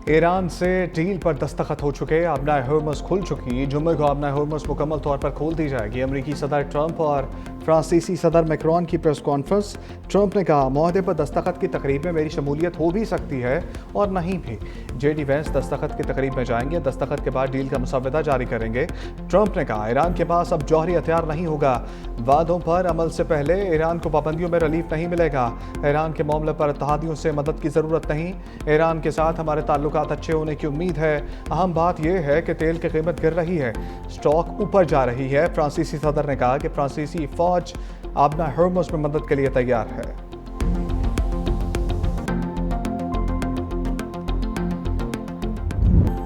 Iran से deal पर दस्तखत हो चुके, आबनाए हॉर्मज़ खुल चुकी। जुम्मे को आबनाए हॉर्मज़ मुकम्मल तौर पर खोल दी जाएगी। अमरीकी सदर ट्रंप और फ्रांसीसी सदर मैक्रोन की प्रेस कॉन्फ्रेंस। ट्रंप ने कहा, माहदे पर दस्तखत की तकरीब में मेरी शमूलियत हो भी सकती है और नहीं भी। जेडी वेंस दस्तखत की तकरीब में जाएंगे, दस्तखत के बाद डील का मुसव्वदा जारी करेंगे। ट्रंप ने कहा, ईरान के पास अब जौहरी हथियार नहीं होगा। वादों पर अमल से पहले ईरान को पाबंदियों में रिलीफ नहीं मिलेगा। ईरान के मामले पर इत्तेहादियों से मदद की ज़रूरत नहीं। ईरान के साथ हमारे ताल्लुकात अच्छे होने की उम्मीद है। अहम बात यह है कि तेल की कीमत गिर रही है, स्टॉक ऊपर जा रही है। फ्रांसीसी सदर ने कहा कि फ्रांसीसी फौज आबना हॉर्मज़ में मदद के लिए तैयार है।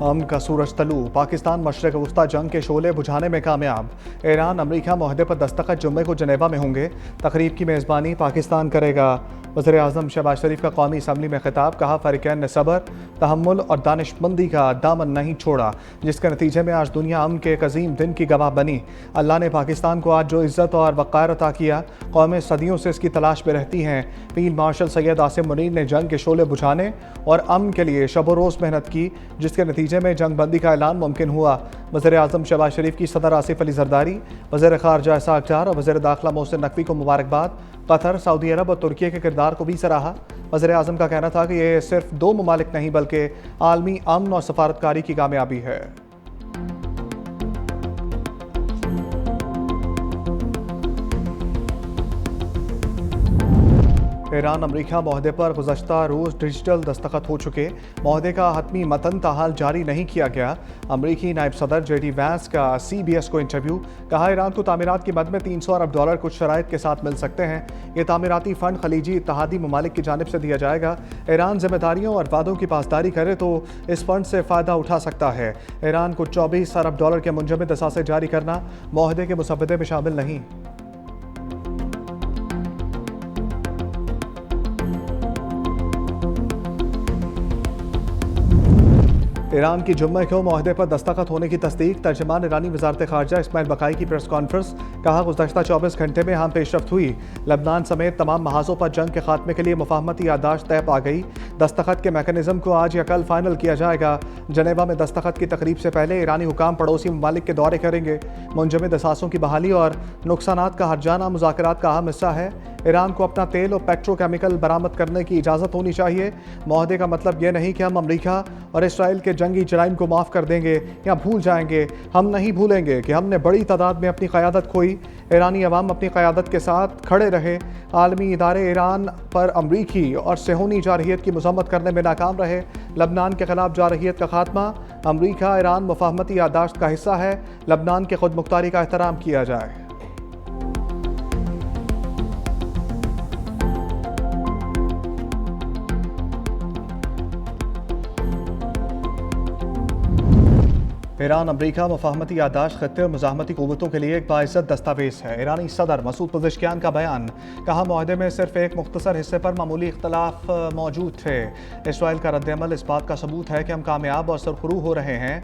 का सूरज तलू, पाकिस्तान मशरक़ वस्ता जंग के शोले बुझाने में कामयाब। ईरान अमरीका माहदे पर दस्तखत जुम्मे को जनेवा में होंगे। तकरीब की मेज़बानी पाकिस्तान करेगा। वज़ीर आज़म शहबाज शरीफ का कौमी असम्बली में खिताब, कहा फ़रीक़ैन ने सब्र, तहम्मुल और दानिशमंदी का दामन नहीं छोड़ा, जिसके नतीजे में आज दुनिया अमन के एक अजीम दिन की गवाह बनी। अल्लाह ने पाकिस्तान को आज जो इज़्ज़त और वक़ार अता किया, कौमें सदियों से इसकी तलाश में रहती हैं। फील्ड मार्शल सैयद आसिम मुनीर ने जंग के शोले बुझाने और अमन के लिए शब रोज़ मेहनत की, जिसके नतीजे में जंग बंदी का ऐलान मुमकिन हुआ। वज़ीर आज़म शहबाज शरीफ की सदर आसिफ अली ज़रदारी, वज़ीर ख़ारजा इसाक़ डार और वज़ीर दाखिला मोहसिन नकवी को मुबारकबाद। कतर, सऊदी अरब और तुर्की के किरदार को भी सराहा। वज़ीर आज़म का कहना था कि ये सिर्फ दो ममालिक नहीं बल्कि आलमी अमन और सफारतकारी की कामयाबी है। ईरान अमरीका माहदे पर गुज़श्ता रोज़ डिजिटल दस्तखत हो चुके। माहदे का हतमी मतन ताहाल जारी नहीं किया गया। अमरीकी नायब सदर जेडी वैंस का CBS को इंटरव्यू, कहा ईरान को तामीरात की मद में 300 अरब डॉलर कुछ शराइत के साथ मिल सकते हैं। ये तामीराती फ़ंड खलीजी इत्तेहादी ममालिक की जानिब से दिया जाएगा। ईरान जिम्मेदारियों और वादों की पासदारी करे तो इस फंड से फ़ायदा उठा सकता है। ईरान को 24 अरब डॉलर के मुंजमद असासे जारी करना माहदे के मुसव्वदे में शामिल नहीं। ईरान की जुम्मे को माहदे पर दस्तखत होने की तस्दीक। तर्जमान ईरानी वज़ारत ख़ारजा इस्माइल बकाई की प्रेस कॉन्फ्रेंस, कहा गुज़श्ता 24 घंटे में हम पेशरफ्त हुई। लबनान समेत तमाम महाज़ों पर जंग के खात्मे के लिए मुफाहमती यादाश्त तय पा गई। दस्तखत के मैकेनिज़्म को आज या कल फाइनल किया जाएगा। जनेवा में दस्तखत की तकरीब से पहले ईरानी हुकाम पड़ोसी ममालिक के दौरे करेंगे। मुंजमद असासों की बहाली और नुकसानात का हर्जाना मुज़ाकरात का अहम हिस्सा है। ईरान को अपना तेल और पेट्रोकेमिकल बरामद करने की इजाज़त होनी चाहिए। माहदे का मतलब यह नहीं कि हम अमरीका और इसराइल के जंगी जराइम को माफ़ कर देंगे या भूल जाएंगे। हम नहीं भूलेंगे कि हमने बड़ी तादाद में अपनी क़यादत खोई। ईरानी अवाम अपनी क़यादत के साथ खड़े रहे। आलमी इदारे ईरान पर अमरीकी और सेहूनी जारहियत की मज़म्मत करने में नाकाम रहे। लबनान के ख़िलाफ़ जारहियत का खात्मा, अमरीका ईरान मुफाहमती यादाश्त का हिस्सा है। लबनान के खुद मुख्तारी का एहतराम किया जाए। ईरान अमरीका मुफाहमती यादाश्त खत्ते और मुज़ाहमती क़ुव्वतों के लिए एक बाइज़्ज़त दस्तावेज़ है। ईरानी सदर मसूद पज़ेश्कियान का बयान, कहा माहदे में सिर्फ एक मुख्तसर हिस्से पर मामूली इख्तलाफ मौजूद थे। इसराइल का रद्द-ए-अमल इस बात का सबूत है कि हम कामयाब और सुरखरू हो रहे हैं।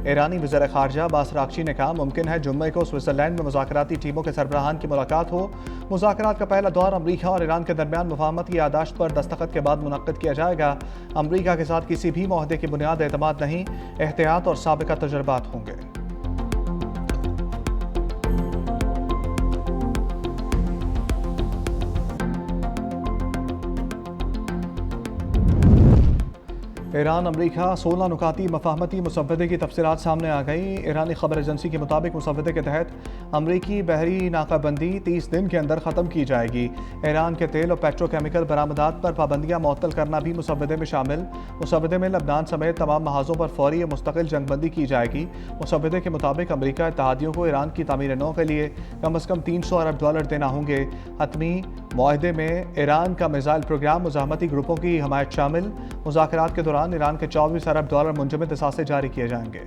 ईरानी वज़ीर ख़ारजा अब्बास अराग़ची ने कहा, मुमकिन है जुम्मे को स्विट्ज़रलैंड में मुज़ाकराती टीमों के सरबराहान की मुलाकात हो। मुज़ाकरात का पहला दौर अमरीका और ईरान के दरमियान मुफाहमती यादाश्त पर दस्तखत के बाद मुनक़्क़िद किया जाएगा। अमरीका के साथ किसी भी माहदे की बुनियाद एतमाद नहीं, एहतियात और साबिक़ा तजुर्बात होंगे। ईरान अमरीका 16 नुकाती मफाहमती मुसव्वदे की तफसीलात सामने आ गई। ईरानी खबर एजेंसी के मुताबिक मुसव्वदे के तहत अमरीकी बहरी नाकाबंदी 30 दिन के अंदर ख़त्म की जाएगी। ईरान के तेल और पेट्रोकेमिकल बरामदात पर पाबंदियाँ मुअत्तल करना भी मुसव्वदे में शामिल। मुसव्वदे में लबनान समेत तमाम महाज़ों पर फ़ौरी और मुस्तकिल जंगबंदी की जाएगी। मुसव्वदे के मुताबिक अमरीका इत्तेहादियों को ईरान की तामीर नौ के लिए कम अज़ कम 300 अरब डॉलर देना होंगे। हतमी माहदे में ईरान का मिसाइल प्रोग्राम, मुज़ाहमती ग्रुपों की हमायत शामिल। मुज़ाकरात के दौरान ईरान के 24 अरब डॉलर मुंजमद असासे जारी किए जाएंगे।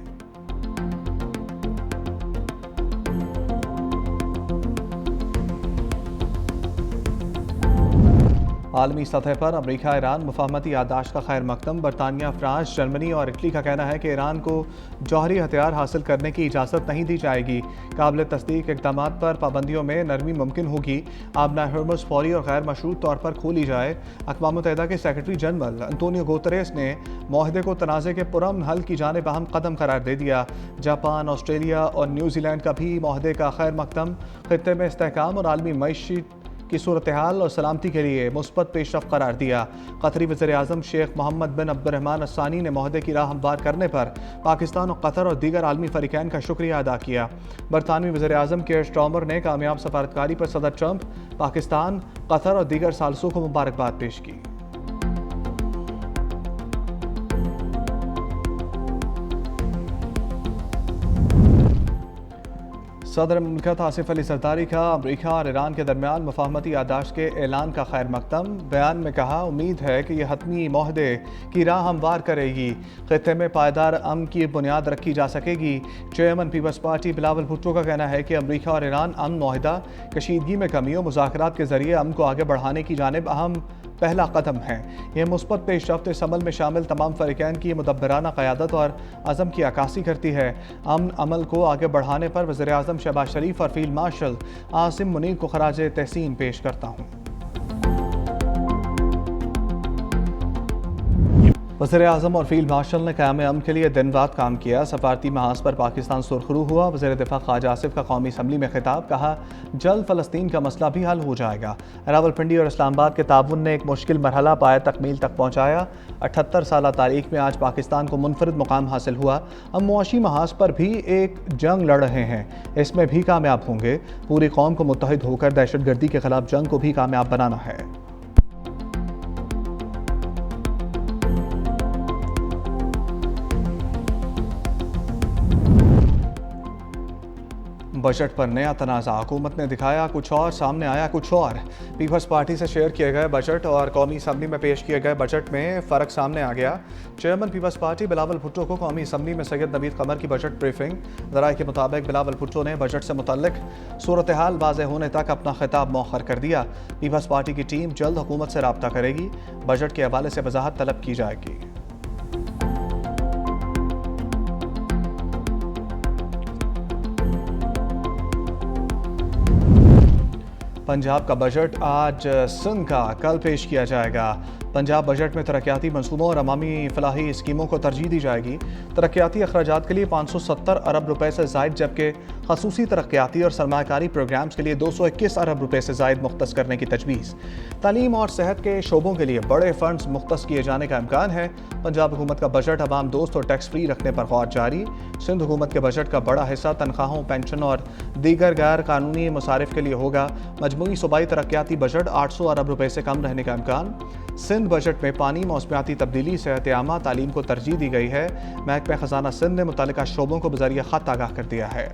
आलमी सतह पर अमरीका ईरान मुफाहमती याददाश्त का खैर मकदम। बरतानिया, फ्रांस, जर्मनी और इटली का कहना है कि ईरान को जौहरी हथियार हासिल करने की इजाज़त नहीं दी जाएगी। काबिल तस्दीक इक़दाम पर पाबंदियों में नरमी मुमकिन होगी। आबना हर्मुज़ फौरी और गैर मशरूत तौर पर खोली जाए। अक़वाम मुत्तहिदा के सेक्रेटरी जनरल अंतोनियो गुतेरेस ने माहदे को तनाज़े के पुरअमन हल की जानिब अहम कदम करार दे दिया। जापान, ऑस्ट्रेलिया और न्यूजीलैंड का भी माहदे का खैर मकदम खित्ते में इस्तेहकाम और आलमी मईशत की सूरत हाल और सलामती के लिए मुस्बत पेशरफ़्त करार दिया। कतरी वज़ीर-ए-आज़म शेख मोहम्मद बिन अब्दुर्रहमान अल-सानी ने माहदे की राह हमवार करने पर पाकिस्तान और कतर और दीगर आलमी फ़रीक़ैन का शुक्रिया अदा किया। बरतानवी वज़ीर-ए-आज़म केयर स्टार्मर ने कामयाब सफारतकारी पर सदर ट्रंप, पाकिस्तान, कतर और दीगर सालसों को मुबारकबाद पेश की। सदर मुमलिकत आसिफ अली ज़रदारी का अमरीका और ईरान के दरमियान मुफाहमती याददाश्त के ऐलान का खैर मकदम। बयान में कहा, उम्मीद है कि यह हतमी माहदे की राह हमवार करेगी। खित्ते में पायदार अमन की बुनियाद रखी जा सकेगी। चेयरमैन पीपल्स पार्टी बिलावल भुट्टो का कहना है कि अमरीका और ईरान अमन माहदा कशीदगी में कमी और मुज़ाकरात के जरिए अमन को आगे बढ़ाने की जानिब अहम पहला कदम है। यह मुस्बत पेशरफ्त इस अमल में शामिल तमाम फ़रीक़ैन की मुदब्बराना क़यादत और अज़म की अक्कासी करती है। अमन अमल को आगे बढ़ाने पर वज़ीर-ए-आज़म शहबाज शरीफ और फील्ड मार्शल आसिम मुनीर को खराज तहसीन पेश करता हूँ। वज़ीर-ए-आज़म और फील्ड मार्शल ने क़याम अमन के लिए दिन रात काम किया। सफारती महाज पर पाकिस्तान सुरखरू हुआ। वज़ीर दिफ़ा ख्वाजा आसिफ का कौमी असम्बली में खिताब। कहा, जल्द फ़लस्तीन का मसला भी हल हो जाएगा। रावलपिंडी और इस्लामाबाद के ताउन ने एक मुश्किल मरहला पाए तकमील तक पहुँचाया। 78 साल तारीख में आज पाकिस्तान को मुनफरिद मुकाम हासिल हुआ। हम मुआशी महाज पर भी एक जंग लड़ रहे हैं, इसमें भी कामयाब होंगे। पूरी कौम को मुत्तहिद होकर दहशत गर्दी के खिलाफ जंग को भी कामयाब बनाना है। बजट पर नया तनाज़ा। हुकूमत ने दिखाया कुछ और, सामने आया कुछ और। पीपल्स पार्टी से शेयर किए गए बजट और कौमी असम्बली में पेश किए गए बजट में फ़र्क सामने आ गया। चेयरमैन पीपल्स पार्टी बिलावल भुट्टो को कौमी असम्बली में सैयद नवीद कमर की बजट ब्रीफिंग। ज़राए के मुताबिक बिलावल भुट्टो ने बजट से मुतल्लिक सूरत हाल वाज़ेह होने तक अपना खिताब मौखर कर दिया। पीपल्स पार्टी की टीम जल्द हुकूमत से रब्ता करेगी। बजट के हवाले से वजाहत तलब की जाएगी। पंजाब का बजट आज सिंध का कल पेश किया जाएगा। पंजाब बजट में तरक्याती मंसूबों और अवामी फलाही स्कीमों को तरजीह दी जाएगी। तरक्याती अखराजात के लिए 570 अरब रुपए से ज़ायद, जबकि खसूसी तरक्याती और सरमाकारी प्रोग्राम्स के लिए 221 अरब रुपए से ज़ायद मुख्तस करने की तजवीज़। तालीम और सेहत के शोबों के लिए बड़े फंड्स मुख्तस किए जाने का इम्कान है। पंजाब हुकूमत का बजट अवाम दोस्त और टैक्स फ्री रखने पर गौर जारी। सिंध हुकूमत के बजट का बड़ा हिस्सा तनख्वाहों, पेंशन और दीगर गैर कानूनी मसारिफ के लिए होगा। मजमूई सूबाई तरक्याती बजट 800 अरब रुपए से कम रहने का इम्कान। सिंध बजट में पानी, मौसमियाती तब्दीली, सेहत आमा, तालीम को तरजीह दी गई है। महकमा खजाना सिंध ने मुतल्लिका शोबों को बज़रिया ख़त आगाह कर दिया है।